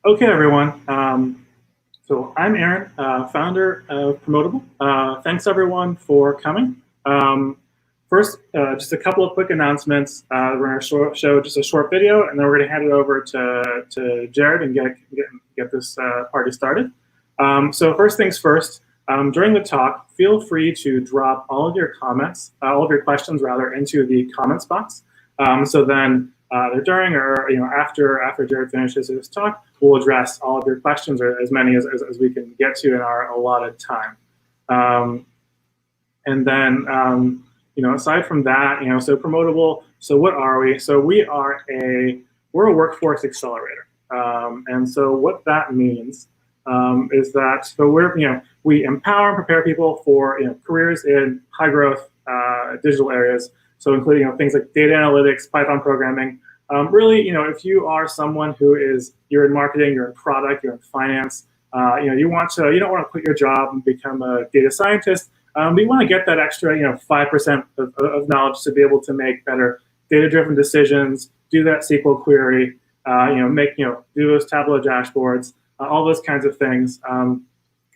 Okay, everyone. So I'm Aaron, founder of Promotable. Thanks, everyone, for coming. First, just a couple of quick announcements. We're going to show just a short video, and then we're going to hand it over to Jared and get this party started. So first things first, during the talk, feel free to drop all of your comments, all of your questions, rather, into the comments box. So then either during or after Jared finishes his talk, we'll address all of your questions, or as many as we can get to in our allotted time. And then aside from that, so Promotable. So what are we? So we're a workforce accelerator, and so what that means is that we empower and prepare people for careers in high growth digital areas. So including things like data analytics, Python programming. Really, if you are someone you're in marketing, you're in product, you're in finance, you don't want to quit your job and become a data scientist, but you want to get that extra 5% of knowledge to be able to make better data-driven decisions, do that SQL query, do those Tableau dashboards, all those kinds of things.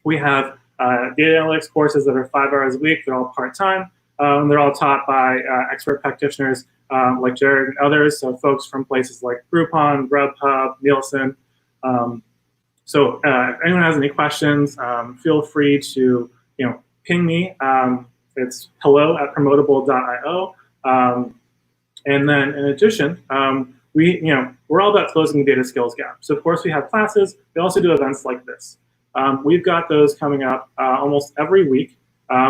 We have data analytics courses that are 5 hours a week. They're all part-time. They're all taught by expert practitioners like Jared and others, so folks from places like Groupon, Grubhub, Nielsen. So if anyone has any questions, feel free to ping me. It's hello@promotable.io. And then in addition, we're all about closing the data skills gap. So of course we have classes. We also do events like this. We've got those coming up almost every week.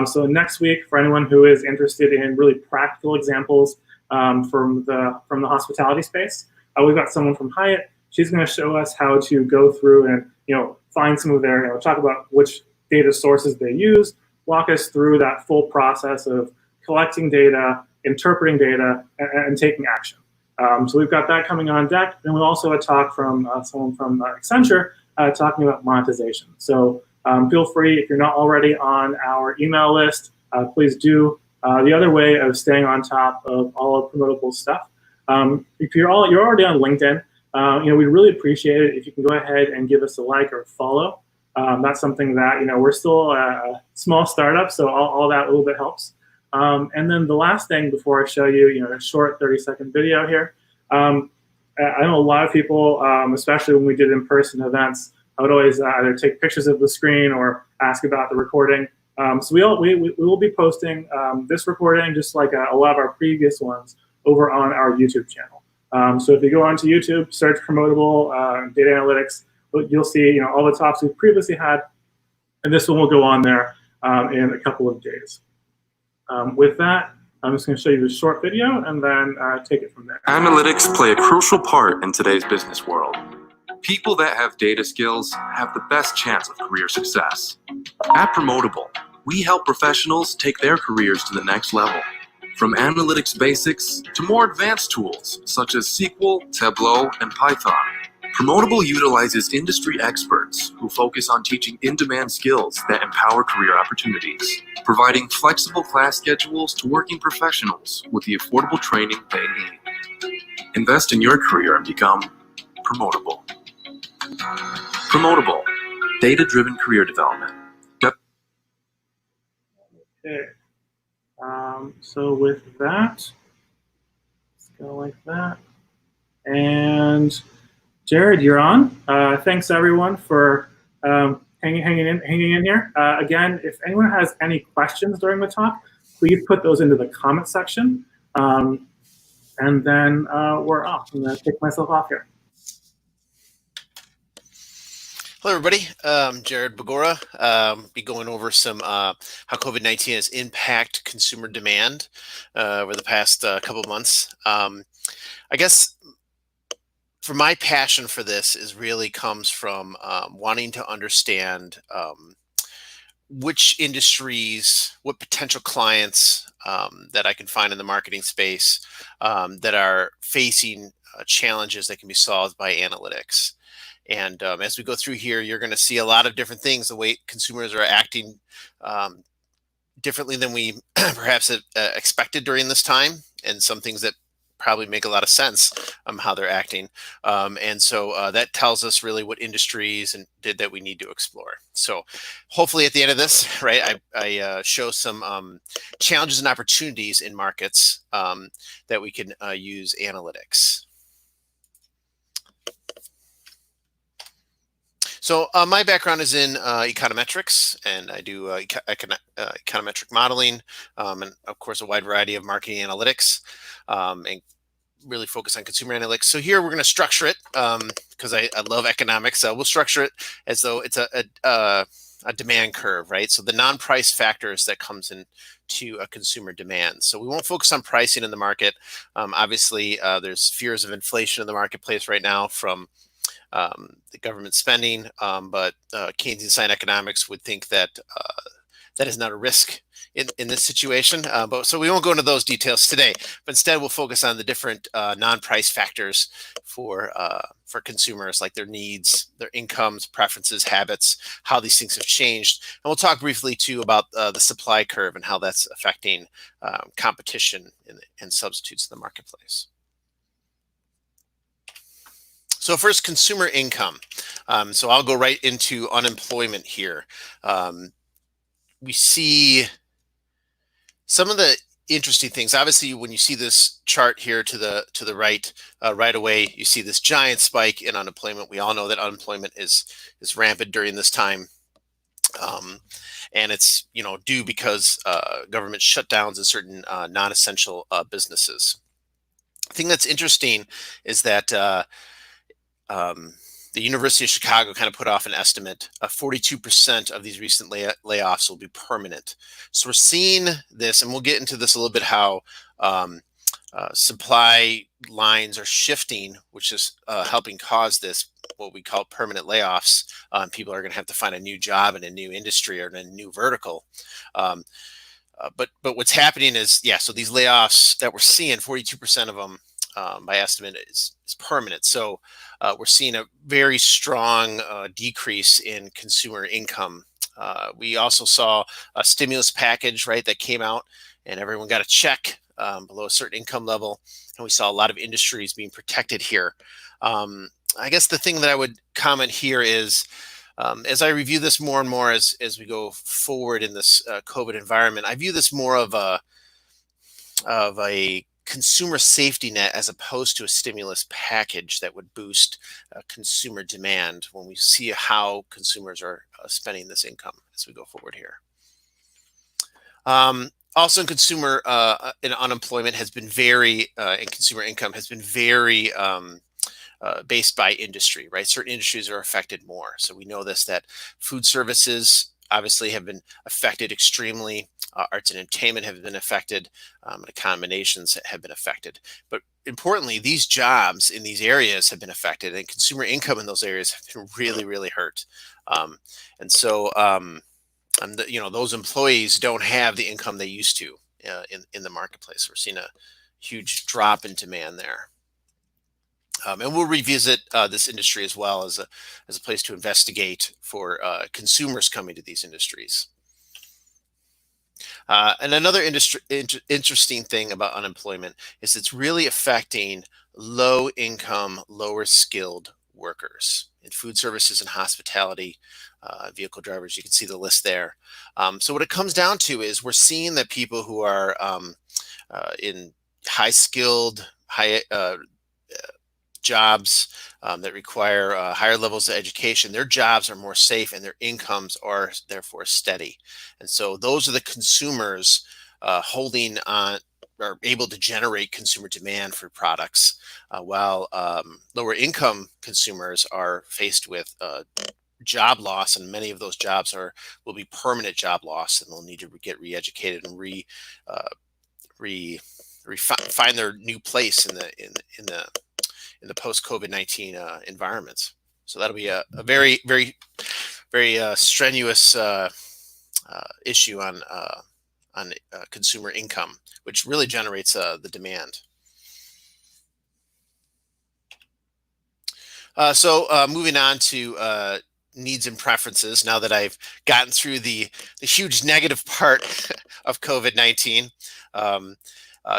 So next week, for anyone who is interested in really practical examples from the hospitality space, we've got someone from Hyatt. She's going to show us how to go through and find some of their talk about which data sources they use, walk us through that full process of collecting data, interpreting data, and taking action. So we've got that coming on deck. And we'll also have a talk from someone from Accenture talking about monetization. So feel free, if you're not already on our email list, please do. The other way of staying on top of all of Promotable stuff, if you're already on LinkedIn, we'd really appreciate it if you can go ahead and give us a like or a follow. That's something that we're still a small startup, so all that a little bit helps. And then the last thing before I show you, a short 30-second video here. I know a lot of people, especially when we did in-person events, I would always either take pictures of the screen or ask about the recording. So we will be posting this recording, just like a lot of our previous ones, over on our YouTube channel. So if you go onto YouTube, search Promotable Data Analytics, you'll see all the talks we've previously had, and this one will go on there in a couple of days. With that, I'm just going to show you this short video and then take it from there. Analytics play a crucial part in today's business world. People that have data skills have the best chance of career success. At Promotable, we help professionals take their careers to the next level. From analytics basics to more advanced tools such as SQL, Tableau, and Python. Promotable utilizes industry experts who focus on teaching in-demand skills that empower career opportunities, providing flexible class schedules to working professionals with the affordable training they need. Invest in your career and become promotable. Promotable, data-driven career development. Okay. So with that, let's go like that. And Jared, you're on. Thanks everyone for hanging in here. Again, if anyone has any questions during the talk, please put those into the comment section. And then we're off. I'm going to take myself off here. Hello, everybody. Jared Begora. Be going over some how COVID-19 has impacted consumer demand over the past couple of months. I guess for my passion for this really comes from wanting to understand which industries, what potential clients that I can find in the marketing space that are facing challenges that can be solved by analytics. And as we go through here, you're going to see a lot of different things, the way consumers are acting differently than we perhaps expected during this time, and some things that probably make a lot of sense how they're acting. And so that tells us really what industries that we need to explore. So hopefully at the end of this, right, I show some challenges and opportunities in markets that we can use analytics. So my background is in econometrics, and I do econometric modeling, and of course a wide variety of marketing analytics, and really focus on consumer analytics. So here we're going to structure it because I love economics. We'll structure it as though it's a demand curve, right? So the non-price factors that comes into a consumer demand. So we won't focus on pricing in the market. Obviously, there's fears of inflation in the marketplace right now from the government spending, but Keynesian sign economics would think that that is not a risk in this situation. But so we won't go into those details today, but instead we'll focus on the different non-price factors for consumers, like their needs, their incomes, preferences, habits, how these things have changed. And we'll talk briefly too about the supply curve and how that's affecting competition and substitutes in the marketplace. So first, consumer income. So I'll go right into unemployment here. We see some of the interesting things. Obviously, when you see this chart here to the right, right away, you see this giant spike in unemployment. We all know that unemployment is rampant during this time, and it's due because government shutdowns in certain non-essential businesses. The thing that's interesting is that the University of Chicago kind of put off an estimate of 42% of these recent layoffs will be permanent. So we're seeing this, and we'll get into this a little bit, how supply lines are shifting, which is helping cause this, what we call permanent layoffs. People are going to have to find a new job in a new industry or in a new vertical. But what's happening is, so these layoffs that we're seeing, 42% of them, by estimate, is permanent. So we're seeing a very strong decrease in consumer income. We also saw a stimulus package, right, that came out, and everyone got a check below a certain income level, and we saw a lot of industries being protected here. I guess the thing that I would comment here is, as I review this more and more as we go forward in this COVID environment, I view this more of a consumer safety net as opposed to a stimulus package that would boost consumer demand when we see how consumers are spending this income as we go forward here. Also in consumer in unemployment has been very, and consumer income has been very based by industry, right? Certain industries are affected more. So we know this, that food services obviously have been affected extremely. Arts and entertainment have been affected, and accommodations have been affected. But importantly, these jobs in these areas have been affected, and consumer income in those areas have been really, really hurt. And so, those employees don't have the income they used to in the marketplace. We're seeing a huge drop in demand there. And we'll revisit this industry as well as a place to investigate for consumers coming to these industries. And another interesting thing about unemployment is it's really affecting low income, lower skilled workers in food services and hospitality, vehicle drivers. You can see the list there. So what it comes down to is we're seeing that people who are in high skilled, jobs that require higher levels of education, their jobs are more safe and their incomes are therefore steady. And so those are the consumers holding on, are able to generate consumer demand for products, while lower income consumers are faced with job loss, and many of those jobs will be permanent job loss, and they'll need to get re-educated and find their new place in the post-COVID-19 environments. So that'll be a very, very, very strenuous issue on consumer income, which really generates the demand. So moving on to needs and preferences. Now that I've gotten through the huge negative part of COVID-19,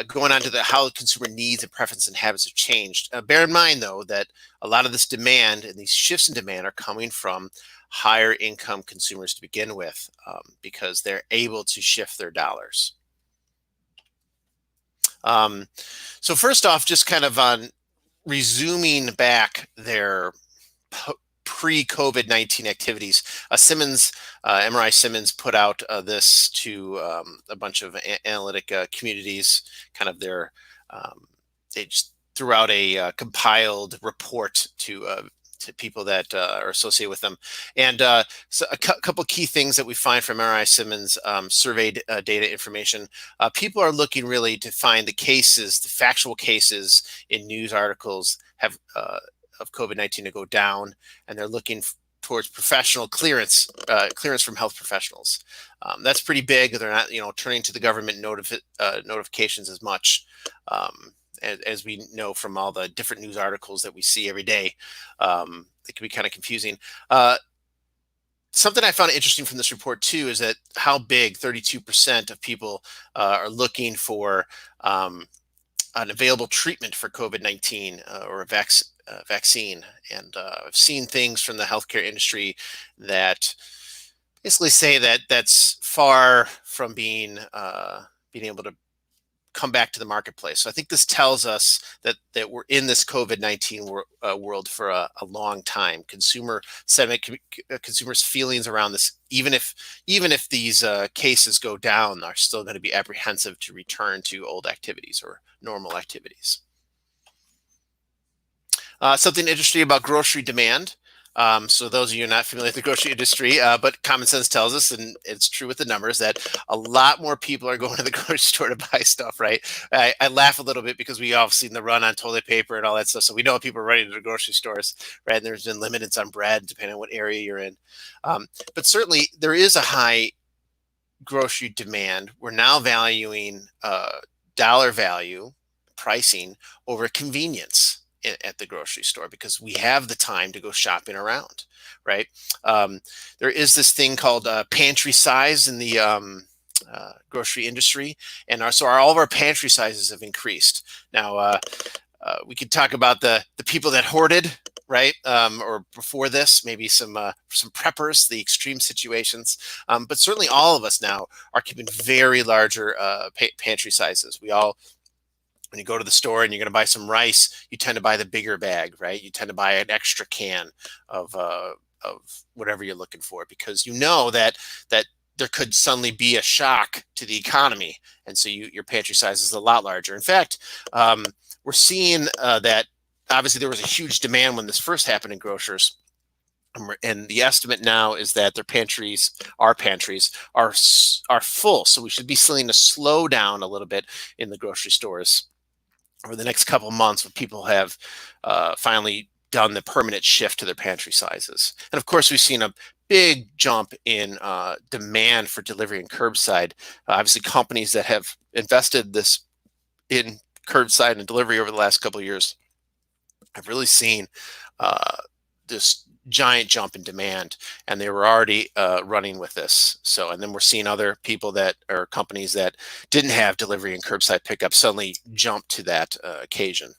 going on to how consumer needs and preferences and habits have changed. Bear in mind, though, that a lot of this demand and these shifts in demand are coming from higher income consumers to begin with, because they're able to shift their dollars. So first off, just kind of on resuming back their pre-COVID-19 activities, MRI Simmons put out this to a bunch of analytic communities, kind of they just threw out a compiled report to people that are associated with them. And so a couple key things that we find from MRI Simmons surveyed data information. People are looking really to find the cases, the factual cases in news articles of COVID-19 to go down, and they're looking towards professional clearance from health professionals. That's pretty big. They're not, turning to the government notifications as much. As we know from all the different news articles that we see every day. It can be kind of confusing. Something I found interesting from this report too is that how big 32% of people are looking for an available treatment for COVID-19 or a vaccine. And I've seen things from the healthcare industry that basically say that that's far from being able to come back to the marketplace. So I think this tells us that we're in this COVID-19 world for a long time. Consumer sentiment, consumers' feelings around this, even if these cases go down, are still going to be apprehensive to return to old activities or normal activities. Something interesting about grocery demand. So those of you not familiar with the grocery industry, but common sense tells us, and it's true with the numbers, that a lot more people are going to the grocery store to buy stuff, right? I laugh a little bit because we all have seen the run on toilet paper and all that stuff. So we know people are running to the grocery stores, right? And there's been limits on bread depending on what area you're in. But certainly there is a high grocery demand. We're now valuing dollar value pricing over convenience at the grocery store because we have the time to go shopping around, right? There is this thing called pantry size in the grocery industry, and all of our pantry sizes have increased. Now, we could talk about the people that hoarded, right? Or before this, maybe some preppers, the extreme situations. But certainly all of us now are keeping very larger pantry sizes. When you go to the store and you're going to buy some rice, you tend to buy the bigger bag, right? You tend to buy an extra can of whatever you're looking for because you know that there could suddenly be a shock to the economy, and so your pantry size is a lot larger. In fact, we're seeing that obviously there was a huge demand when this first happened in grocers. And the estimate now is that our pantries are full. So we should be seeing a slowdown a little bit in the grocery stores over the next couple of months when people have finally done the permanent shift to their pantry sizes. And of course, we've seen a big jump in demand for delivery and curbside. Obviously, companies that have invested this in curbside and delivery over the last couple of years have really seen this giant jump in demand, and they were already running with this. So, and then we're seeing other companies that didn't have delivery and curbside pickup suddenly jump to that occasion.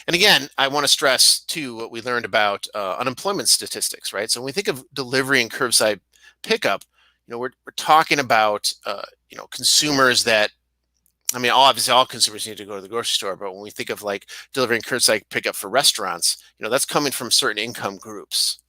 And again, I want to stress too what we learned about unemployment statistics, right? So when we think of delivery and curbside pickup, we're talking about consumers that, obviously all consumers need to go to the grocery store, but when we think of like delivering curbside pickup for restaurants, that's coming from certain income groups.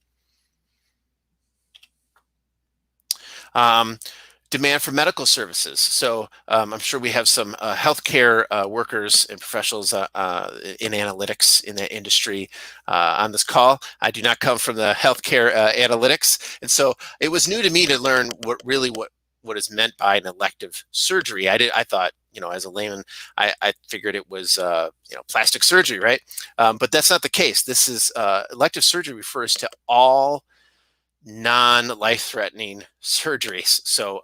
Demand for medical services. So I'm sure we have some healthcare workers and professionals in analytics in that industry on this call. I do not come from the healthcare analytics, and so it was new to me to learn what is meant by an elective surgery. I thought, as a layman, I figured it was, plastic surgery, right? But that's not the case. This is elective surgery refers to all non-life-threatening surgeries. So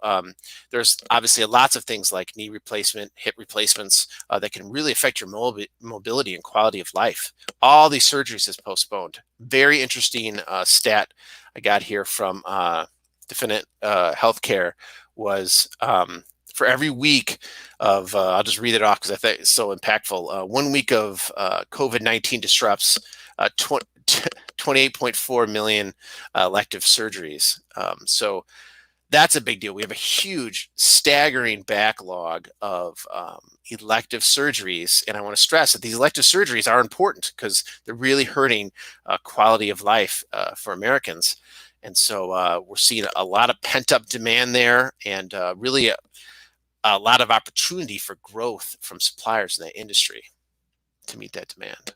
there's obviously lots of things like knee replacement, hip replacements that can really affect your mobility and quality of life. All these surgeries is postponed. Very interesting stat I got here from Defendant Healthcare was for every week of, I'll just read it off because I think it's so impactful. 1 week of COVID-19 disrupts 28.4 million elective surgeries. So that's a big deal. We have a huge, staggering backlog of elective surgeries. And I want to stress that these elective surgeries are important because they're really hurting quality of life for Americans. And so we're seeing a lot of pent-up demand there, and really a lot of opportunity for growth from suppliers in that industry to meet that demand.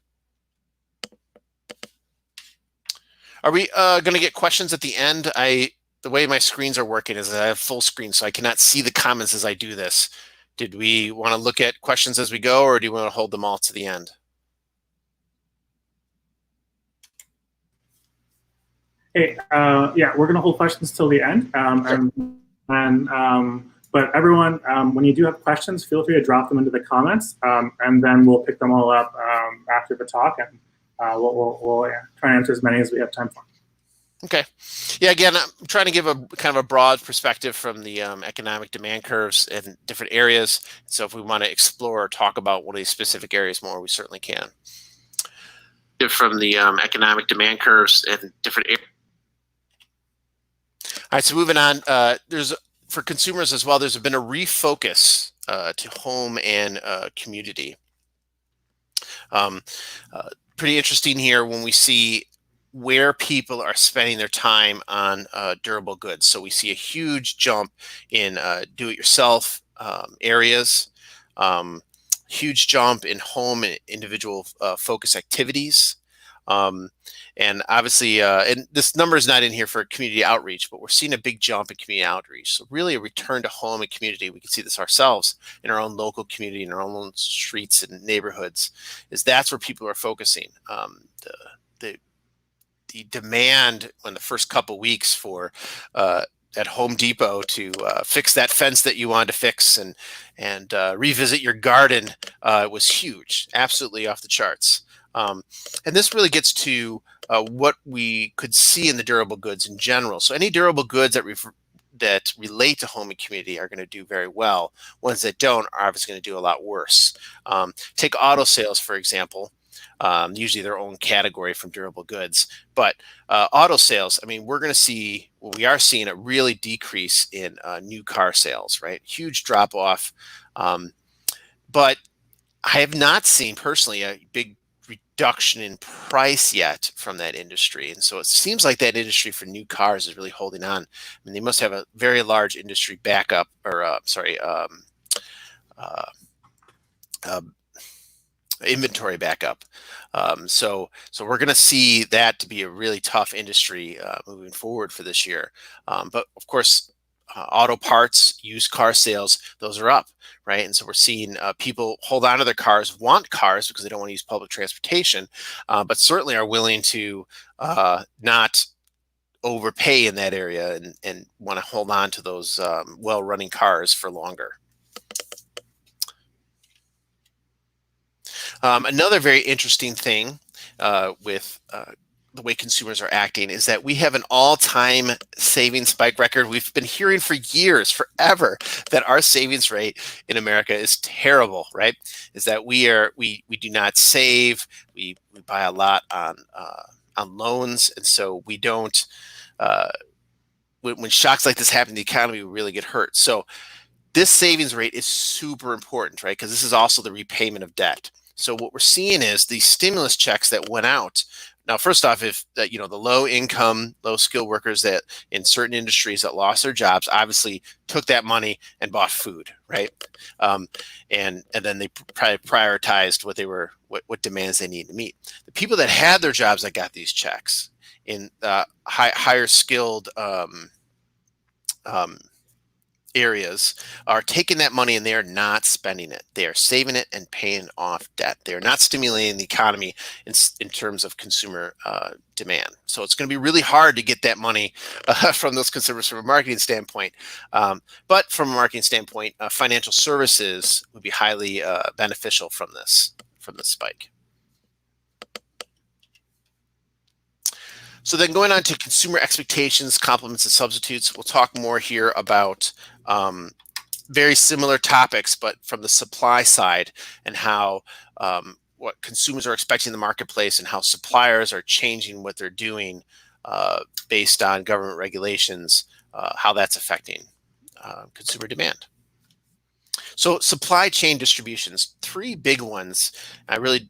Are we going to get questions at the end? The way my screens are working is I have full screen, so I cannot see the comments as I do this. Did we want to look at questions as we go, or do you want to hold them all to the end? Hey, yeah, we're going to hold questions till the end. But everyone, when you do have questions, feel free to drop them into the comments, and then we'll pick them all up after the talk, and we'll try and answer as many as we have time for. Okay. Yeah, again, I'm trying to give a kind of a broad perspective from the economic demand curves in different areas. So if we want to explore or talk about one of these specific areas more, we certainly can. From the economic demand curves in different areas. All right, so moving on, for consumers as well, there's been a refocus to home and community. Pretty interesting here when we see where people are spending their time on durable goods. So we see a huge jump in do-it-yourself areas, huge jump in home and individual focus activities. And obviously, and this number is not in here for community outreach, but we're seeing a big jump in community outreach. So really a return to home and community. We can see this ourselves in our own local community, in our own streets and neighborhoods, is that's where people are focusing. The demand in the first couple weeks for at Home Depot to fix that fence that you wanted to fix and revisit your garden was huge, absolutely off the charts. And this really gets to what we could see in the durable goods in general. So any durable goods that relate to home and community are going to do very well. Ones that don't are obviously going to do a lot worse. Take auto sales, for example. Usually their own category from durable goods. But auto sales, I mean, we are seeing a really decrease in new car sales, right? Huge drop off. But I have not seen personally a big reduction in price yet from that industry. And so it seems like that industry for new cars is really holding on. I mean, they must have a very large industry backup, or inventory backup. So we're going to see that to be a really tough industry moving forward for this year. But of course, auto parts, used car sales, those are up, right? And so we're seeing people hold on to their cars, want cars because they don't want to use public transportation, but certainly are willing to not overpay in that area and want to hold on to those well-running cars for longer. Another very interesting thing with the way consumers are acting is that we have an all-time savings spike record. We've been hearing for years, forever, that our savings rate in America is terrible, right? Is that we do not save, we buy a lot on loans, and so we don't. When shocks like this happen in the economy, we really get hurt. So this savings rate is super important, right? Because this is also the repayment of debt. So what we're seeing is these stimulus checks that went out. Now, first off, if the low income, low skilled workers that in certain industries that lost their jobs obviously took that money and bought food, right? And then they probably prioritized what demands they need to meet. The people that had their jobs that got these checks in higher skilled areas are taking that money and they are not spending it. They are saving it and paying off debt. They are not stimulating the economy in terms of consumer demand. So it's going to be really hard to get that money from those consumers from a marketing standpoint. But from a marketing standpoint, financial services would be highly beneficial from this spike. So then going on to consumer expectations, complements, and substitutes, we'll talk more here about very similar topics, but from the supply side, and how what consumers are expecting in the marketplace, and how suppliers are changing what they're doing based on government regulations, how that's affecting consumer demand. So supply chain distributions, three big ones. I really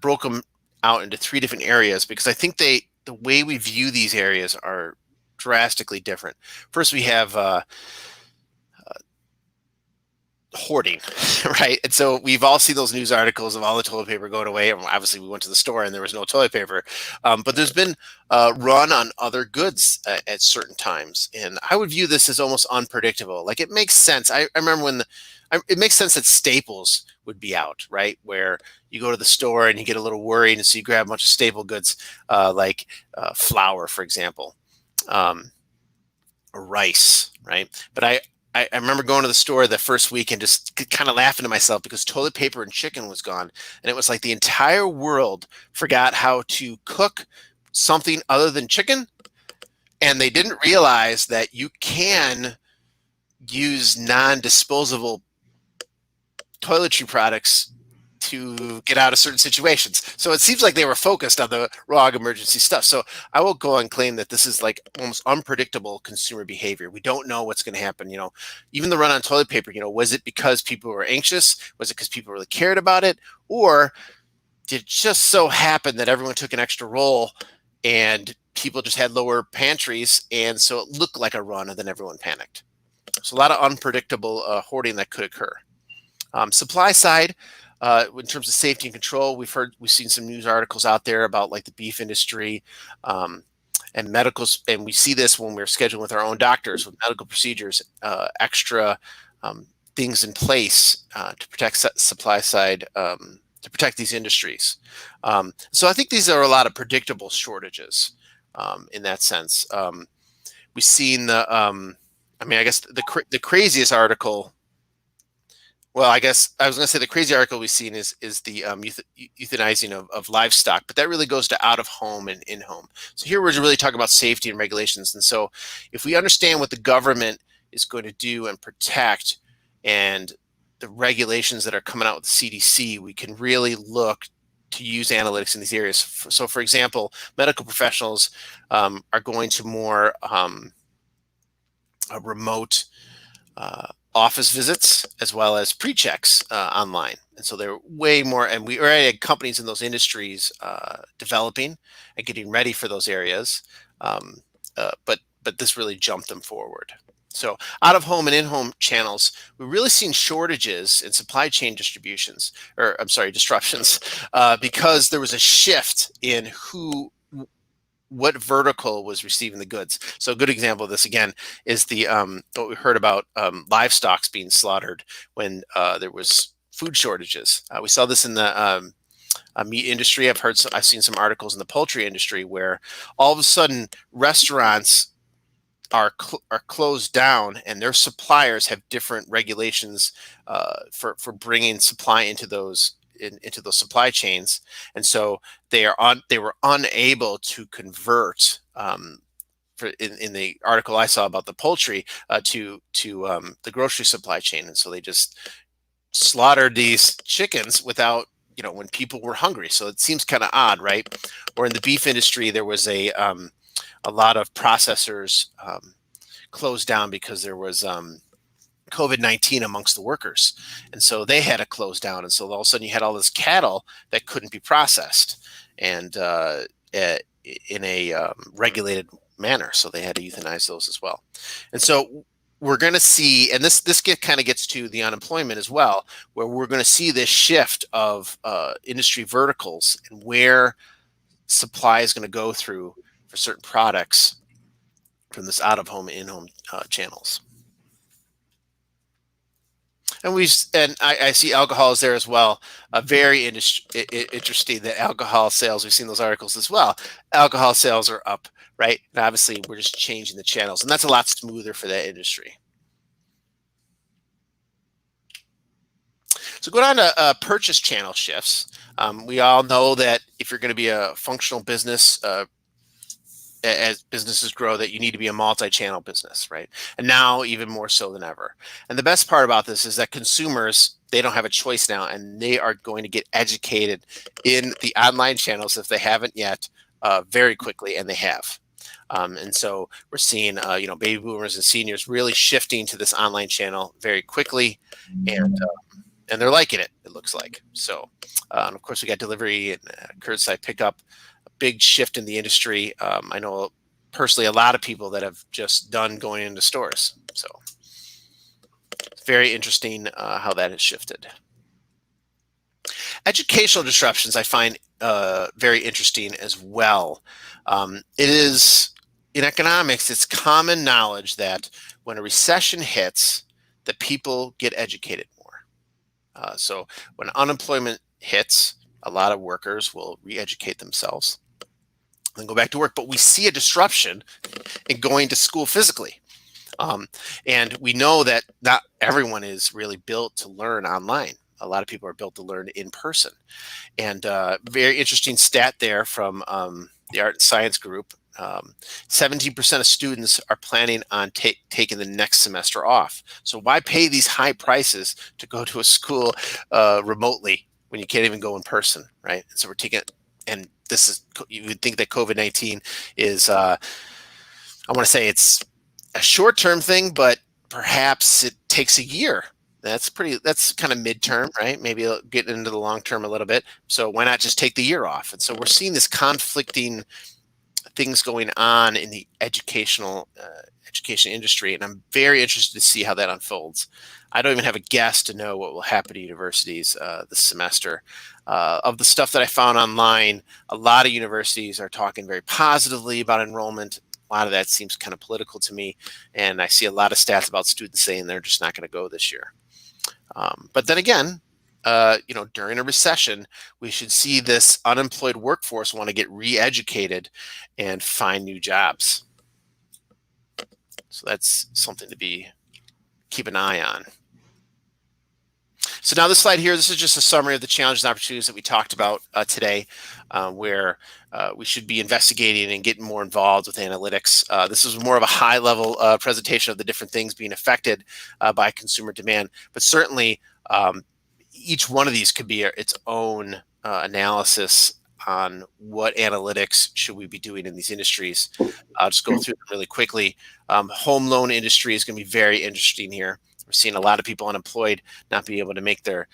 broke them out into three different areas because I think the way we view these areas are drastically different. First, we have hoarding, right? And so we've all seen those news articles of all the toilet paper going away. And obviously, we went to the store and there was no toilet paper. But there's been a run on other goods at certain times. And I would view this as almost unpredictable. Like, it makes sense. I remember when it makes sense that staples would be out, right? Where you go to the store and you get a little worried, and so you grab a bunch of staple goods like flour, for example, or rice, right? But I remember going to the store the first week and just kind of laughing to myself because toilet paper and chicken was gone. And it was like the entire world forgot how to cook something other than chicken. And they didn't realize that you can use non-disposable toiletry products to get out of certain situations. So it seems like they were focused on the wrong emergency stuff. So I will go and claim that this is like almost unpredictable consumer behavior. We don't know what's going to happen. You know, even the run on toilet paper, you know, was it because people were anxious? Was it because people really cared about it? Or did it just so happen that everyone took an extra roll and people just had lower pantries, and so it looked like a run and then everyone panicked? So a lot of unpredictable hoarding that could occur. Supply side, in terms of safety and control, we've seen some news articles out there about like the beef industry and medicals, and we see this when we're scheduling with our own doctors with medical procedures, extra things in place to protect supply side, to protect these industries. So I think these are a lot of predictable shortages in that sense. We've seen I guess the craziest article. Well, I guess I was going to say the crazy article we've seen is the euthanizing of livestock, but that really goes to out of home and in home. So here we're really talking about safety and regulations. And so if we understand what the government is going to do and protect, and the regulations that are coming out with the CDC, we can really look to use analytics in these areas. So for example, medical professionals are going to more remote office visits as well as pre-checks online. And so they're way more, and we already had companies in those industries developing and getting ready for those areas. But this really jumped them forward. So out of home and in-home channels, we've really seen shortages in supply chain disruptions, because there was a shift in what vertical was receiving the goods. So a good example of this, again, is the what we heard about livestock being slaughtered when there was food shortages. We saw this in the meat industry. I've seen some articles in the poultry industry where all of a sudden restaurants are closed down, and their suppliers have different regulations for bringing supply into those supply chains, and so they were unable to convert. In the article I saw about the poultry to the grocery supply chain, and so they just slaughtered these chickens without, when people were hungry. So it seems kind of odd, right? Or in the beef industry, there was a lot of processors closed down because there was COVID-19 amongst the workers. And so they had to close down. And so all of a sudden you had all this cattle that couldn't be processed and in a regulated manner. So they had to euthanize those as well. And so we're going to see, and this kind of gets to the unemployment as well, where we're going to see this shift of industry verticals and where supply is going to go through for certain products from this out-of-home and in-home channels. And I see alcohol is there as well. Very interesting that alcohol sales, we've seen those articles as well. Alcohol sales are up, right? And obviously we're just changing the channels, and that's a lot smoother for that industry. So going on to purchase channel shifts. We all know that if you're going to be a functional business, as businesses grow, that you need to be a multi-channel business, right? And now even more so than ever. And the best part about this is that consumers, they don't have a choice now, and they are going to get educated in the online channels if they haven't yet, very quickly, and they have. And so we're seeing, baby boomers and seniors really shifting to this online channel very quickly, and they're liking it. It looks like so. And of course, we got delivery and curbside pickup. Big shift in the industry. I know personally a lot of people that have just done going into stores. So it's very interesting how that has shifted. Educational disruptions I find very interesting as well. It is in economics, it's common knowledge that when a recession hits, that people get educated more. So when unemployment hits, a lot of workers will re-educate themselves and go back to work. But we see a disruption in going to school physically. And we know that not everyone is really built to learn online. A lot of people are built to learn in person. And very interesting stat there from the Art and Science group. 17% of students are planning on taking the next semester off. So why pay these high prices to go to a school remotely when you can't even go in person, right? And so we're taking, and this is, you would think that COVID-19 is, I want to say it's a short-term thing, but perhaps it takes a year. That's kind of midterm, right? Maybe get into the long term a little bit. So why not just take the year off? And so we're seeing this conflicting things going on in the education industry, and I'm very interested to see how that unfolds. I don't even have a guess to know what will happen to universities this semester. Of the stuff that I found online, a lot of universities are talking very positively about enrollment. A lot of that seems kind of political to me, and I see a lot of stats about students saying they're just not going to go this year. But then again, during a recession, we should see this unemployed workforce want to get re-educated and find new jobs. So that's something to keep an eye on. So now this slide here, this is just a summary of the challenges and opportunities that we talked about today, where we should be investigating and getting more involved with analytics. This is more of a high-level presentation of the different things being affected by consumer demand, but certainly each one of these could be its own analysis on what analytics should we be doing in these industries. I'll just go through them really quickly. Home loan industry is going to be very interesting here. We're seeing a lot of people unemployed not being able to make their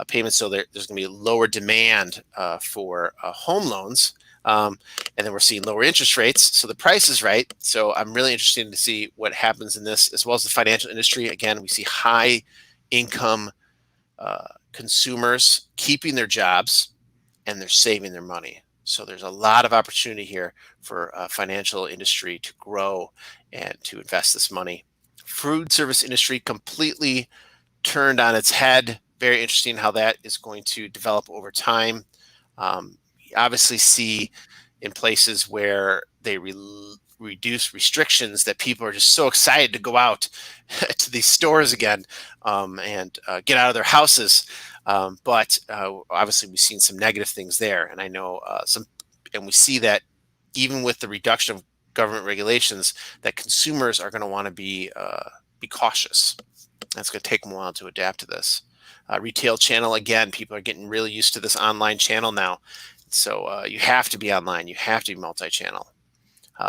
payments, so there's going to be lower demand for home loans. And then we're seeing lower interest rates, so the price is right. So I'm really interested to see what happens in this, as well as the financial industry. Again, we see high income consumers keeping their jobs, and they're saving their money. So there's a lot of opportunity here for financial industry to grow and to invest this money. Food service industry completely turned on its head. Very interesting how that is going to develop over time. You obviously see in places where they reduce restrictions that people are just so excited to go out to these stores again and get out of their houses. But obviously we've seen some negative things there. And I know and we see that even with the reduction of government regulations, that consumers are going to want to be cautious. That's going to take them a while to adapt to this. Retail channel, again, people are getting really used to this online channel now. So you have to be online. You have to be multi-channel.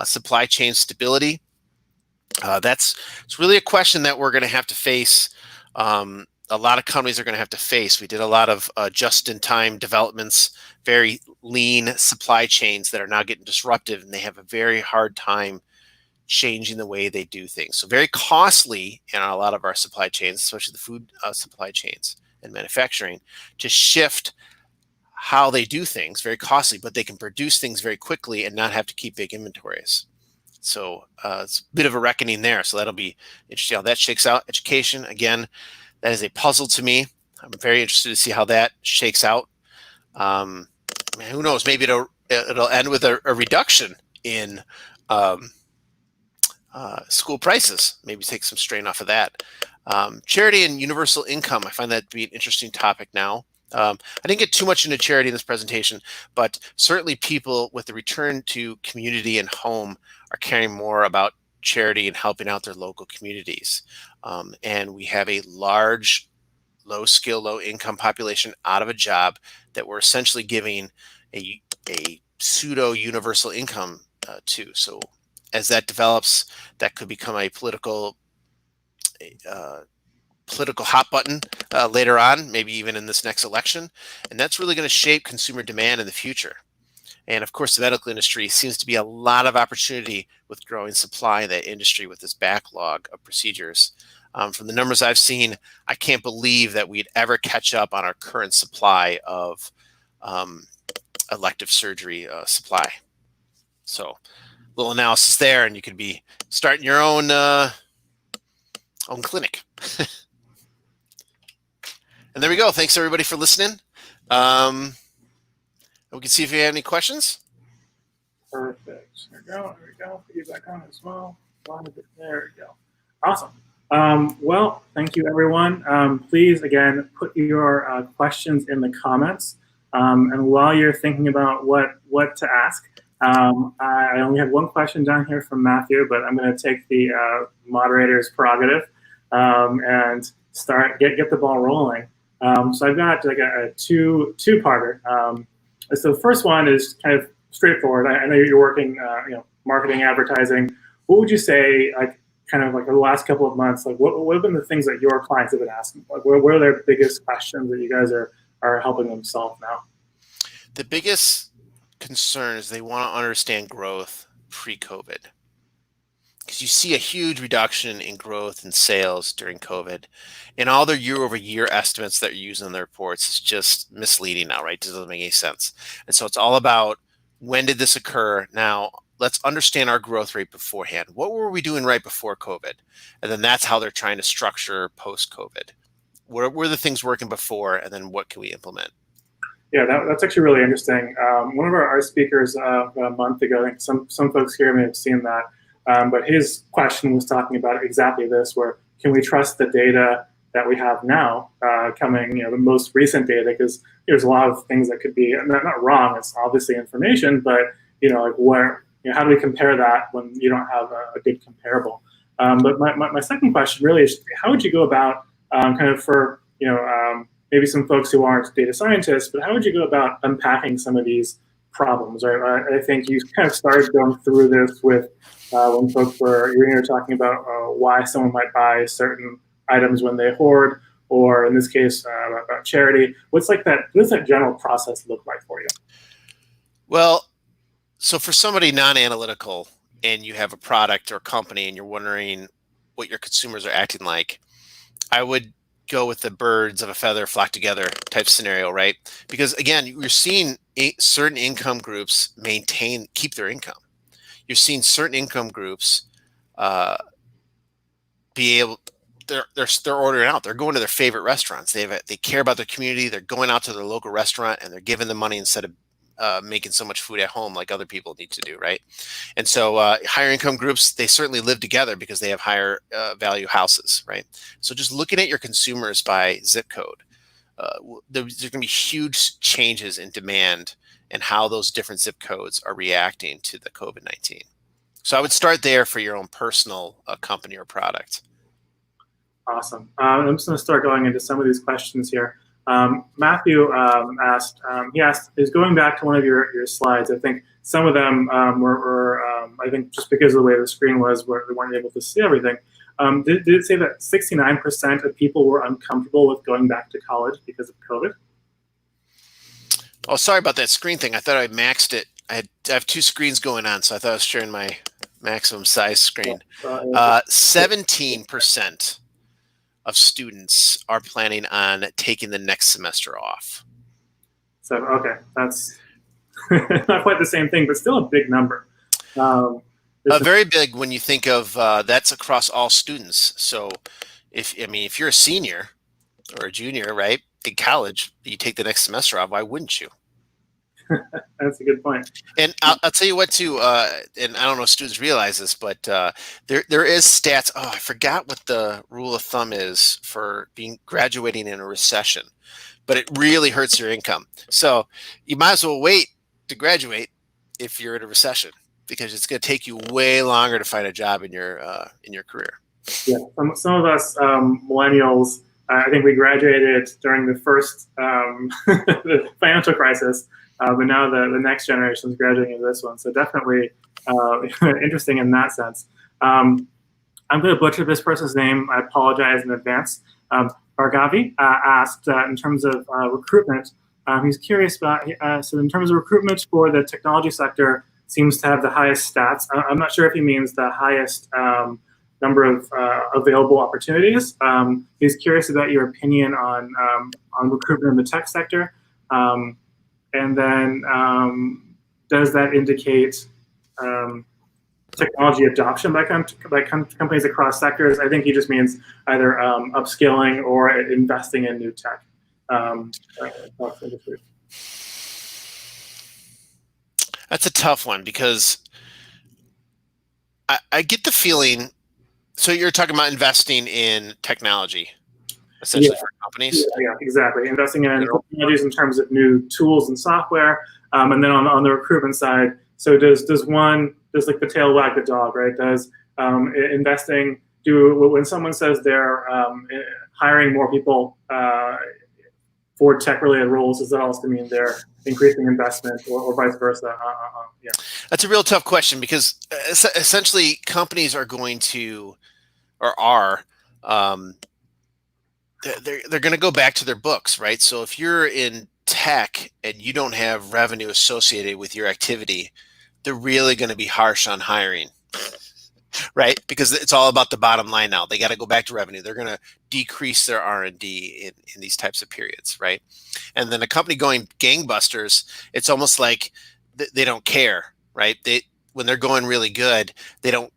Supply chain stability. It's really a question that we're going to have to face. A lot of companies are going to have to face. We did a lot of just-in-time developments, very lean supply chains that are now getting disrupted, and they have a very hard time changing the way they do things. So very costly in a lot of our supply chains, especially the food supply chains and manufacturing, to shift how they do things. Very costly, but they can produce things very quickly and not have to keep big inventories. So it's a bit of a reckoning there. So that'll be interesting how that shakes out. Education, again, that is a puzzle to me. I'm very interested to see how that shakes out. Who knows? Maybe it'll end with a reduction in school prices. Maybe take some strain off of that. Charity and universal income. I find that to be an interesting topic now. I didn't get too much into charity in this presentation, but certainly people with the return to community and home are caring more about charity and helping out their local communities. And we have a large, low skill, low income population out of a job that we're essentially giving a pseudo universal income to. So as that develops, that could become a uh, political hot button later on, maybe even in this next election. And that's really going to shape consumer demand in the future. And of course, the medical industry seems to be a lot of opportunity with growing supply in that industry with this backlog of procedures. From the numbers I've seen, I can't believe that we'd ever catch up on our current supply of elective surgery supply. So, little analysis there, and you could be starting your own clinic. And there we go. Thanks everybody for listening. We can see if you have any questions. Perfect. There we go. There we go. Feedback on as well. There we go. Awesome. Well, thank you, everyone. Please, again, put your questions in the comments. And while you're thinking about what to ask, I only have one question down here from Matthew, but I'm going to take the moderator's prerogative and get the ball rolling. So I've got like a two-parter. So the first one is kind of straightforward. I know you're working, marketing, advertising. What would you say, like, kind of like the last couple of months, like what have been the things that your clients have been asking? Like, what are their biggest questions that you guys are helping them solve now? The biggest concern is they want to understand growth pre-COVID, because you see a huge reduction in growth and sales during COVID, and all their year-over-year estimates that are used in their reports is just misleading now, right? It doesn't make any sense. And so it's all about, when did this occur? Now, let's understand our growth rate beforehand. What were we doing right before COVID? And then that's how they're trying to structure post-COVID. What were the things working before, and then what can we implement? Yeah, that's actually really interesting. One of our speakers a month ago, I think some folks here may have seen that, but his question was talking about exactly this, where can we trust the data that we have now coming, the most recent data, because there's a lot of things that could be not wrong. It's obviously information, but like where, how do we compare that when you don't have a good comparable? But my second question really is, how would you go about kind of for maybe some folks who aren't data scientists, but how would you go about unpacking some of these problems? Right? I think you kind of started going through this with when folks you're talking about why someone might buy certain items when they hoard, or in this case about charity. What does that general process look like for you? Well, so for somebody non-analytical, and you have a product or company and you're wondering what your consumers are acting like, I would go with the birds of a feather flock together type scenario, right? Because again, you're seeing certain income groups keep their income. You're seeing certain income groups be able, they're ordering out. They're going to their favorite restaurants. They care about their community. They're going out to their local restaurant and they're giving them money instead of making so much food at home like other people need to do, right? And so higher income groups, they certainly live together because they have higher value houses, right? So just looking at your consumers by zip code, there's going to be huge changes in demand and how those different zip codes are reacting to the COVID-19. So I would start there for your own personal company or product. Awesome. I'm just going to start going into some of these questions here. Matthew asked, is going back to one of your slides. I think some of them were I think just because of the way the screen was, they weren't able to see everything. Did it say that 69% of people were uncomfortable with going back to college because of COVID? Oh, sorry about that screen thing. I thought I maxed it. I have two screens going on, so I thought I was sharing my maximum size screen. 17% of students are planning on taking the next semester off. So, okay, that's not quite the same thing, but still a big number. Very big when you think of that's across all students. So if you're a senior or a junior, right, in college, you take the next semester off, why wouldn't you? That's a good point. And I'll tell you what too, and I don't know if students realize this, but there is stats. Oh, I forgot what the rule of thumb is for graduating in a recession. but it really hurts your income. So you might as well wait to graduate if you're in a recession, because it's going to take you way longer to find a job in your career. Yeah, some of us millennials, I think we graduated during the first the financial crisis, but now the next generation is graduating into this one. So definitely interesting in that sense. I'm going to butcher this person's name. I apologize in advance. Bargavi asked in terms of recruitment. He's curious about, so in terms of recruitment for the technology sector seems to have the highest stats. I'm not sure if he means the highest number of available opportunities. He's curious about your opinion on recruitment in the tech sector. And then does that indicate technology adoption by companies across sectors? I think he just means either upskilling or investing in new tech. That's a tough one, because I get the feeling. So you're talking about investing in technology, essentially, for companies? Yeah, exactly. Investing in technologies in terms of new tools and software. And then on the recruitment side, so does like the tail wag the dog, right? Does investing when someone says they're hiring more people for tech-related roles, does that also mean they're increasing investment or vice versa? Yeah. That's a real tough question, because essentially companies are going to, or are, they're going to go back to their books, right? So if you're in tech and you don't have revenue associated with your activity, they're really going to be harsh on hiring, right? Because it's all about the bottom line now. They got to go back to revenue. They're going to decrease their R&D in these types of periods, right? And then a company going gangbusters, it's almost like they don't care, right? When they're going really good, they don't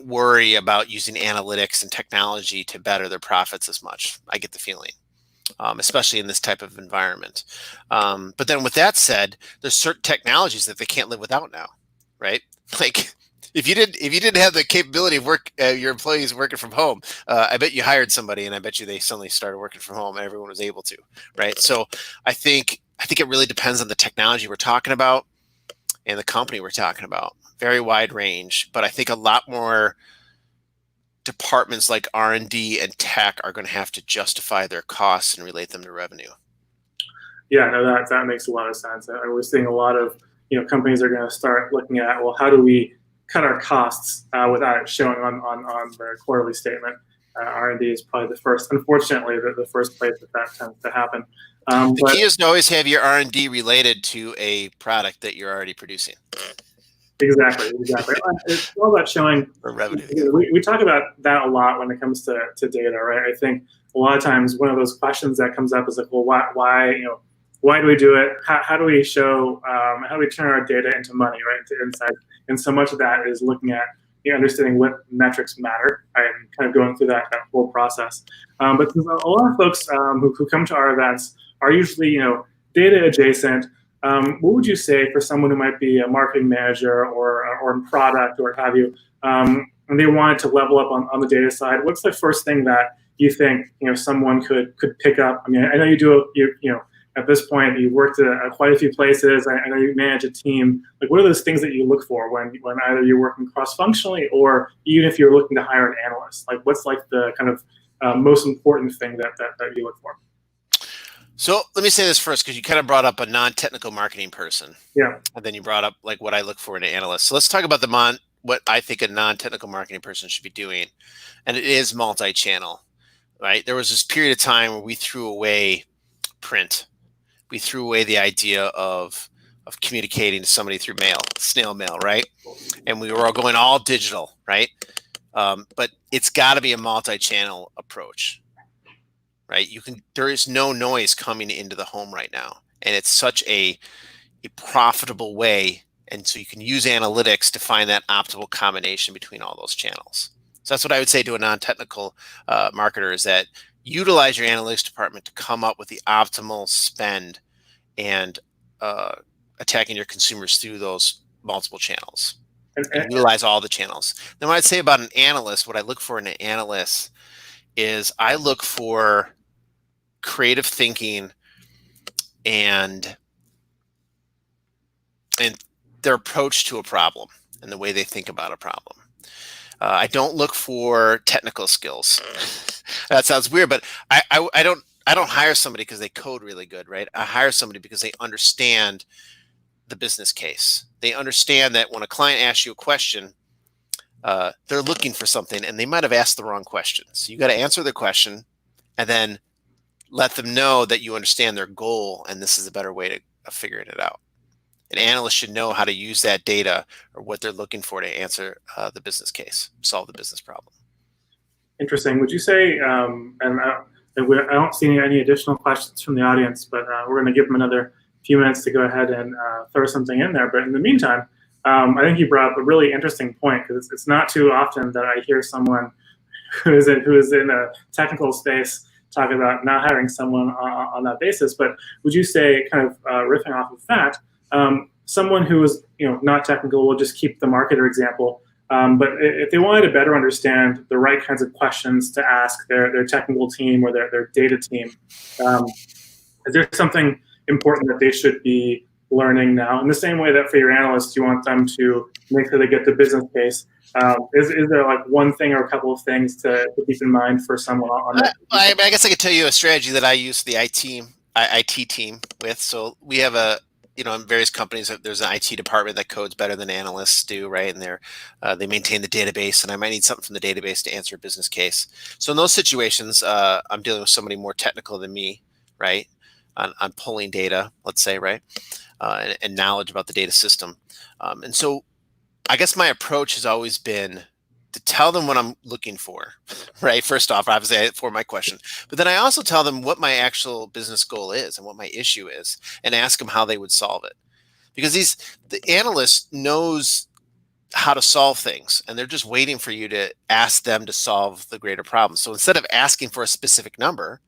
worry about using analytics and technology to better their profits as much. I get the feeling, especially in this type of environment. But then with that said, there's certain technologies that they can't live without now, right? Like if you didn't have the capability of your employees working from home, I bet you hired somebody, and I bet you they suddenly started working from home, and everyone was able to, right? So I think it really depends on the technology we're talking about and the company we're talking about. Very wide range, but I think a lot more departments like R&D and tech are going to have to justify their costs and relate them to revenue. Yeah, no, that makes a lot of sense. We're seeing a lot of companies are going to start looking at, well, how do we cut our costs without it showing on the quarterly statement? R&D is probably the first, unfortunately, the first place that tends to happen. The key is to always have your R&D related to a product that you're already producing. Exactly. It's all about showing revenue. We talk about that a lot when it comes to data, right? I think a lot of times one of those questions that comes up is like, well, why do we do it? How do we show? How do we turn our data into money, right? Into insight. And so much of that is looking at understanding what metrics matter and kind of going through that whole process. But a lot of folks who come to our events are usually data adjacent. What would you say for someone who might be a marketing manager or in product or what have you, and they wanted to level up on the data side? What's the first thing that you think someone could pick up? I mean, I know you at this point you've worked at quite a few places. I know you manage a team. Like, what are those things that you look for when either you're working cross-functionally or even if you're looking to hire an analyst? Like, what's like the kind of most important thing that you look for? So let me say this first, because you kind of brought up a non-technical marketing person. Yeah. And then you brought up like what I look for in an analyst. So let's talk about what I think a non-technical marketing person should be doing. And it is multi-channel, right? There was this period of time where we threw away print. We threw away the idea of communicating to somebody through mail, snail mail, right? And we were all going all digital, right? But it's got to be a multi-channel approach. Right? There is no noise coming into the home right now. And it's such a profitable way. And so you can use analytics to find that optimal combination between all those channels. So that's what I would say to a non-technical marketer, is that utilize your analytics department to come up with the optimal spend and attacking your consumers through those multiple channels. And utilize all the channels. Then what I'd say about an analyst, what I look for in an analyst is I look for creative thinking and their approach to a problem and the way they think about a problem. I don't look for technical skills. That sounds weird, but I don't hire somebody because they code really good, right? I hire somebody because they understand the business case. They understand that when a client asks you a question, they're looking for something and they might have asked the wrong question. So you got to answer the question and then let them know that you understand their goal and this is a better way of figuring it out. An analyst should know how to use that data or what they're looking for to answer the business case, solve the business problem. Interesting. Would you say, and I don't see any additional questions from the audience, but we're going to give them another few minutes to go ahead and throw something in there. But in the meantime, I think you brought up a really interesting point, because it's not too often that I hear someone who is in a technical space talk about not hiring someone on that basis. But would you say, kind of riffing off of that, someone who is not technical, will just keep the marketer example. But if they wanted to better understand the right kinds of questions to ask their technical team or their data team, is there something important that they should be learning now? In the same way that for your analysts, you want them to make sure they get the business case. Is there like one thing or a couple of things to keep in mind for someone on that? I guess I could tell you a strategy that I use the IT team with. So we have in various companies, there's an IT department that codes better than analysts do, right? And they maintain the database, and I might need something from the database to answer a business case. So in those situations, I'm dealing with somebody more technical than me, right? On pulling data, let's say, right? And knowledge about the data system. And so I guess my approach has always been to tell them what I'm looking for, right? First off, obviously for my question, but then I also tell them what my actual business goal is and what my issue is, and ask them how they would solve it. Because the analyst knows how to solve things, and they're just waiting for you to ask them to solve the greater problem. So instead of asking for a specific number,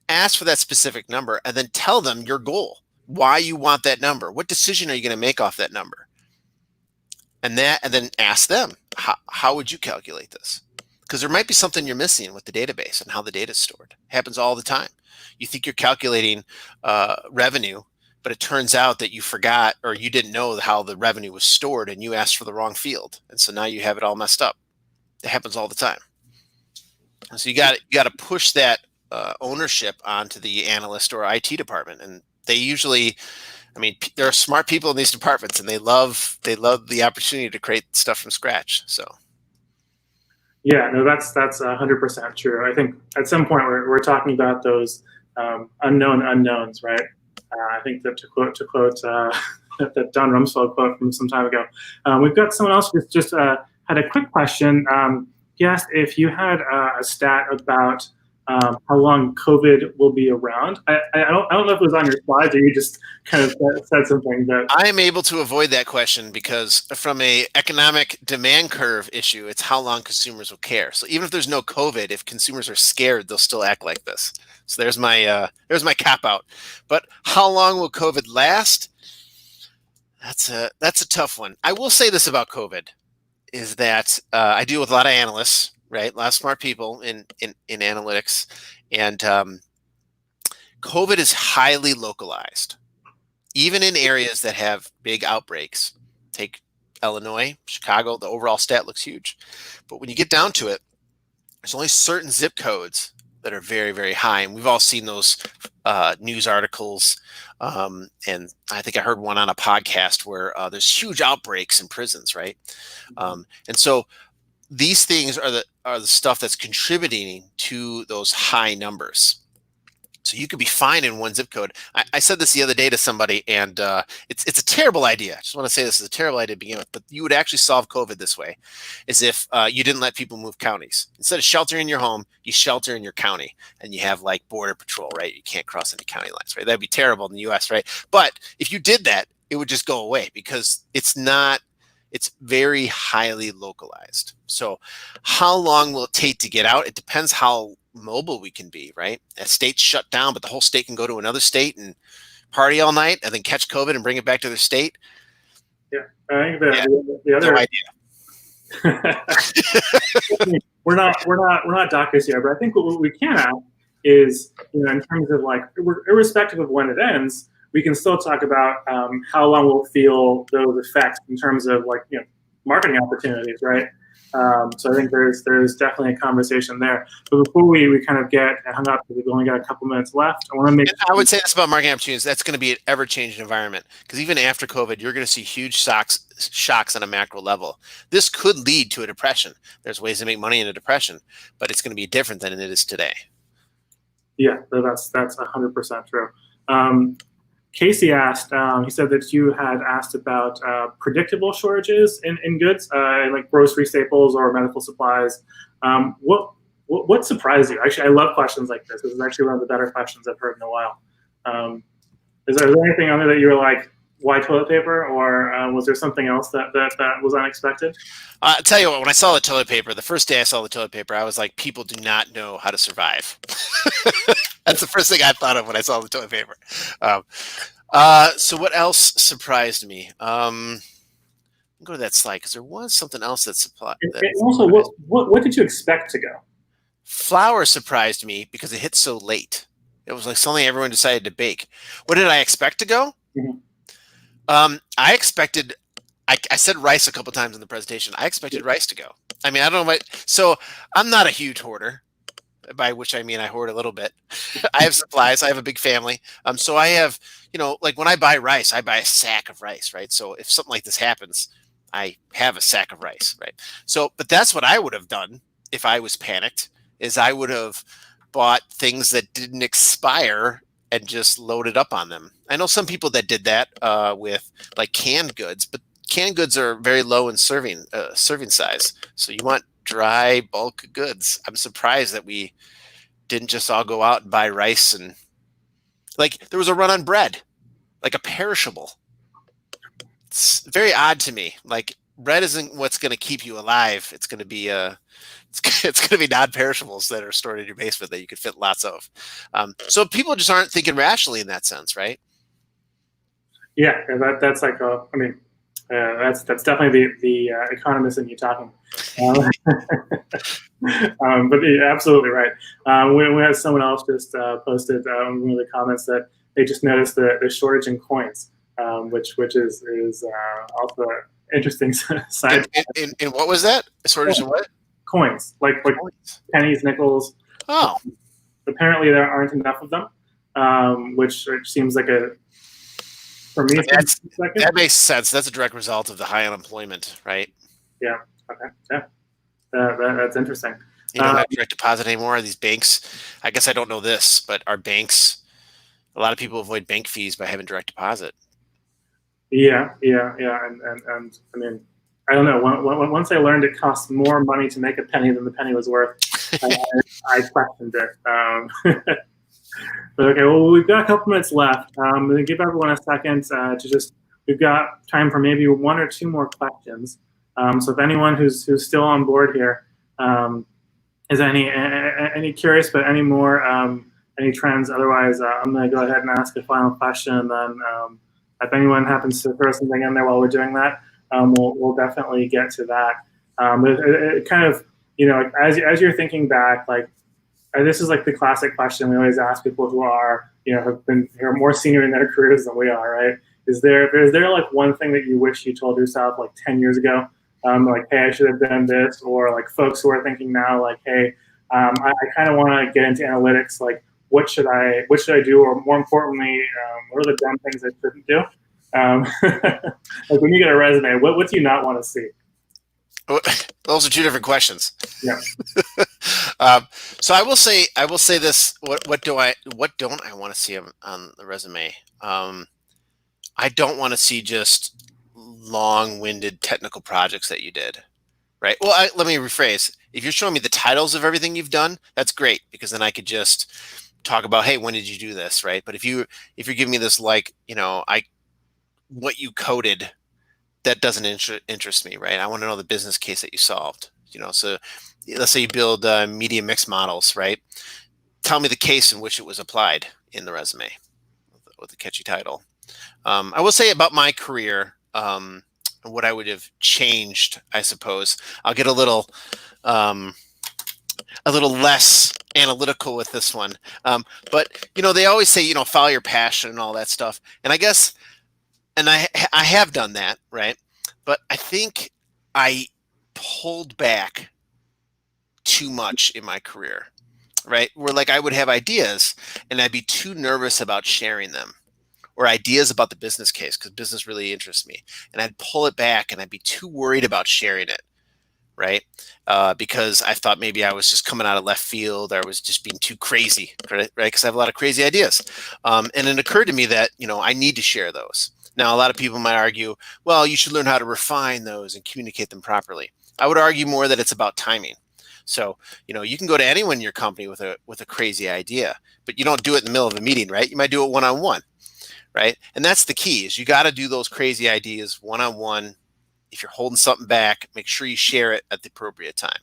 ask for that specific number and then tell them your goal, why you want that number, what decision are you going to make off that number? And then ask them, how would you calculate this? Because there might be something you're missing with the database and how the data is stored. It happens all the time. You think you're calculating revenue, but it turns out that you forgot or you didn't know how the revenue was stored, and you asked for the wrong field. And so now you have it all messed up. It happens all the time. And so you got to push that ownership onto the analyst or IT department. And they usually, there are smart people in these departments, and they love the opportunity to create stuff from scratch. So, yeah, no, that's 100% true. I think at some point we're talking about those unknown unknowns, right? I think that to quote that Don Rumsfeld quote from some time ago. We've got someone else who just had a quick question. He asked if you had a stat about how long COVID will be around. I don't know if it was on your slides or you just kind of said something. But I am able to avoid that question because from a economic demand curve issue, it's how long consumers will care. So even if there's no COVID, if consumers are scared, they'll still act like this. So there's my cap out. But how long will COVID last? That's a tough one. I will say this about COVID is that I deal with a lot of analysts, right? A lot of smart people in analytics, and COVID is highly localized, even in areas that have big outbreaks. Take Illinois, Chicago, the overall stat looks huge. But when you get down to it, there's only certain zip codes that are very, very high. And we've all seen those news articles. And I think I heard one on a podcast where there's huge outbreaks in prisons, right? And so these things are the stuff that's contributing to those high numbers. So you could be fine in one zip code. I said this the other day to somebody, and it's a terrible idea. I just want to say this is a terrible idea to begin with, but you would actually solve COVID this way, is if you didn't let people move counties. Instead of sheltering in your home, you shelter in your county, and you have like border patrol, right? You can't cross any county lines, right? That'd be terrible in the US, right? But if you did that, it would just go away because it's very highly localized. So how long will it take to get out? It depends how mobile we can be, right? A state's shut down, but the whole state can go to another state and party all night and then catch COVID and bring it back to their state. Yeah, I think the other no idea. we're not doctors here, but I think what we can ask is, in terms of like, irrespective of when it ends, we can still talk about how long we'll feel those effects in terms of like, marketing opportunities, right? So I think there's definitely a conversation there. But before we kind of get hung up, because we've only got a couple minutes left, I want to make. And I would say this about marketing opportunities. That's going to be an ever-changing environment, because even after COVID, you're going to see huge shocks on a macro level. This could lead to a depression. There's ways to make money in a depression, but it's going to be different than it is today. Yeah, that's 100% true. Casey asked, he said that you had asked about predictable shortages in goods, like grocery staples or medical supplies. What surprised you? Actually, I love questions like this. This is actually one of the better questions I've heard in a while. Is there anything on there that you were like, why toilet paper, or was there something else that was unexpected? I'll tell you what, when I saw the toilet paper, the first day I saw the toilet paper, I was like, people do not know how to survive. That's the first thing I thought of when I saw the toilet paper. So what else surprised me? Go to that slide, because there was something else that surprised. Also, what did you expect to go? Flour surprised me because it hit so late. It was like something everyone decided to bake. What did I expect to go? Mm-hmm. I expected, I said rice a couple times in the presentation. I expected rice to go. I mean, I don't know so I'm not a huge hoarder, by which I mean I hoard a little bit. I have supplies. I have a big family. So I have, like when I buy rice, I buy a sack of rice, right? So if something like this happens, I have a sack of rice, right? So, but that's what I would have done if I was panicked, is I would have bought things that didn't expire and just loaded up on them. I know some people that did that with like canned goods, but canned goods are very low in serving size. So you want dry bulk goods. I'm surprised that we didn't just all go out and buy rice, and like there was a run on bread, like a perishable. It's very odd to me. Like bread isn't what's going to keep you alive. It's going to be it's going to be non-perishables that are stored in your basement that you could fit lots of. So people just aren't thinking rationally in that sense, right? Yeah, that's like that's definitely the economist in you talking. But you're absolutely right. We had someone else just posted in one of the comments that they just noticed the shortage in coins, which is also an interesting side. And what was that? A shortage of what? Coins, like Coins. pennies, nickels. Oh. Apparently there aren't enough of them, which seems like for me, that makes sense. That's a direct result of the high unemployment, right? Yeah. Okay. Yeah. That's interesting. You don't have direct deposit anymore. These banks, I guess I don't know this, but are banks, a lot of people avoid bank fees by having direct deposit. Yeah. And I mean, I don't know. Once I learned it costs more money to make a penny than the penny was worth, I questioned it. But okay, well, we've got a couple minutes left. I'm going to give everyone a second we've got time for maybe one or two more questions. So if anyone who's still on board here is any curious about any trends, otherwise I'm going to go ahead and ask a final question. And then if anyone happens to throw something in there while we're doing that, we'll definitely get to that. It kind of, as you're thinking back, like, this is like the classic question we always ask people who are, who are more senior in their careers than we are, right? Is there like one thing that you wish you told yourself like 10 years ago? Like, hey, I should have done this, or like folks who are thinking now, like, hey, I kind of want to get into analytics. Like, what should I do? Or more importantly, what are the dumb things I shouldn't do? Like when you get a resume, what do you not want to see? Those are two different questions. Yeah. So I will say this. What don't I want to see on the resume? I don't want to see just long-winded technical projects that you did, right? Well, let me rephrase. If you're showing me the titles of everything you've done, that's great, because then I could just talk about, hey, when did you do this, right? But if you're giving me this, like, what you coded, that doesn't interest me, right? I want to know the business case that you solved. So let's say you build media mix models, right? Tell me the case in which it was applied in the resume with a catchy title. I will say about my career, what I would have changed, I suppose. I'll get a little less analytical with this one. But they always say, follow your passion and all that stuff. And I guess, and I have done that, right? But I think I pulled back too much in my career, right? Where like I would have ideas and I'd be too nervous about sharing them, or ideas about the business case, because business really interests me. And I'd pull it back and I'd be too worried about sharing it, right? Because I thought maybe I was just coming out of left field, or I was just being too crazy, right? Because I have a lot of crazy ideas. And it occurred to me that, I need to share those. Now, a lot of people might argue, well, you should learn how to refine those and communicate them properly. I would argue more that it's about timing. So, you can go to anyone in your company with a crazy idea, but you don't do it in the middle of a meeting, right? You might do it one-on-one, right? And that's the key, is you got to do those crazy ideas one-on-one. If you're holding something back, make sure you share it at the appropriate time,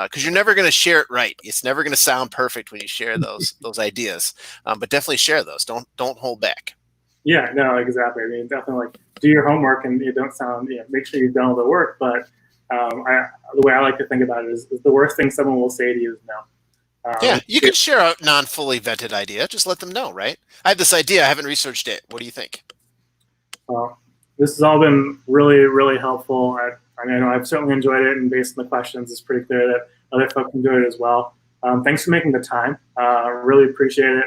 because you're never going to share it right. It's never going to sound perfect when you share those ideas, but definitely share those. Don't hold back. Yeah, no, exactly. I mean, definitely like do your homework and you don't sound, make sure you've done all the work. But the way I like to think about it is the worst thing someone will say to you is no. Yeah, you can share a non-fully vetted idea. Just let them know, right? I have this idea. I haven't researched it. What do you think? Well, this has all been really, really helpful. I know I've certainly enjoyed it, and based on the questions, it's pretty clear that other folks enjoyed it as well. Thanks for making the time. Really appreciate it.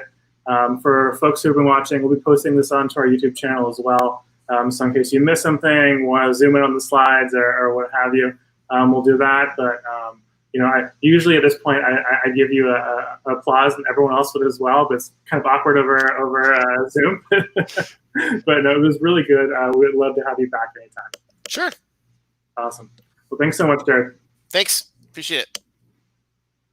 For folks who've been watching, we'll be posting this onto our YouTube channel as well. So in case you miss something, want to zoom in on the slides or what have you, we'll do that. But I usually at this point I give you a applause, and everyone else would as well. But it's kind of awkward over Zoom. But no, it was really good. We'd love to have you back anytime. Sure. Awesome. Well, thanks so much, Jared. Thanks. Appreciate it.